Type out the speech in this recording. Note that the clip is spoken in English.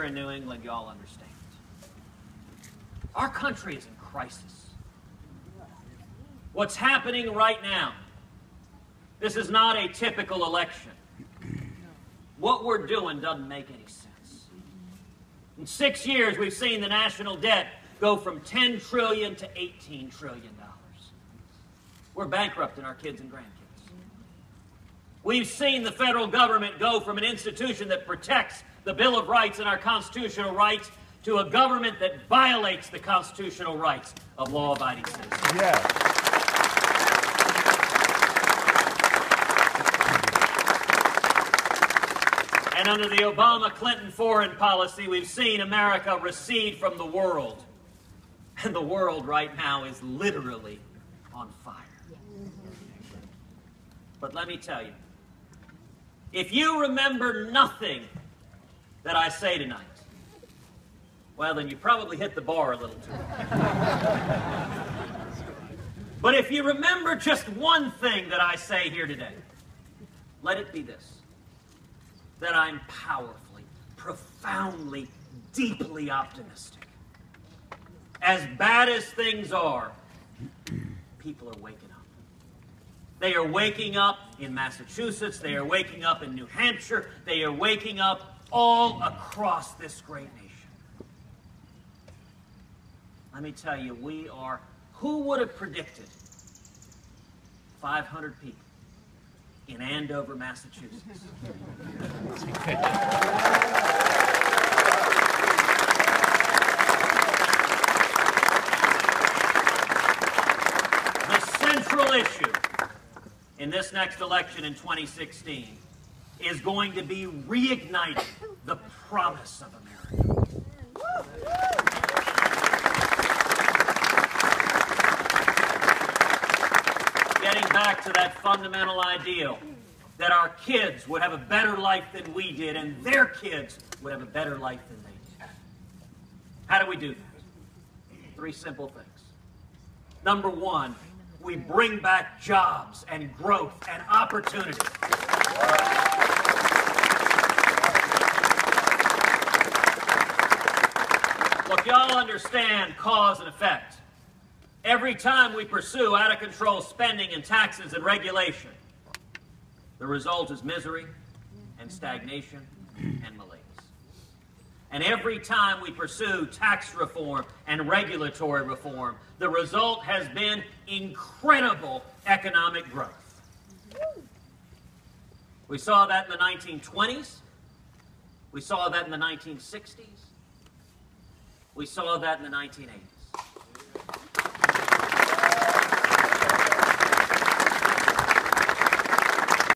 in New England, y'all understand. Our country is in crisis. What's happening right now, this is not a typical election. What we're doing doesn't make any sense. In 6 years, we've seen the national debt go from $10 trillion to $18 trillion. We're bankrupting our kids and grandkids. We've seen the federal government go from an institution that protects the Bill of Rights and our constitutional rights to a government that violates the constitutional rights of law-abiding citizens. Yeah. And under the Obama-Clinton foreign policy, we've seen America recede from the world. And the world right now is literally on fire. But let me tell you, if you remember nothing that I say tonight, well, then you probably hit the bar a little too hard. But if you remember just one thing that I say here today, let it be this: that I'm powerfully, profoundly, deeply optimistic. As bad as things are, people are waking up. They are waking up in Massachusetts. They are waking up in New Hampshire. They are waking up all across this great nation. Let me tell you, we are, who would have predicted 500 people in Andover, Massachusetts? The central issue in this next election in 2016 is going to be reigniting the promise of America. Getting back to that fundamental ideal that our kids would have a better life than we did and their kids would have a better life than they did. How do we do that? 3 simple things. Number 1, we bring back jobs and growth and opportunity. Look, y'all understand cause and effect. Every time we pursue out-of-control spending and taxes and regulation, the result is misery and stagnation and malaise. And every time we pursue tax reform and regulatory reform, the result has been incredible economic growth. We saw that in the 1920s. We saw that in the 1960s. We saw that in the 1980s.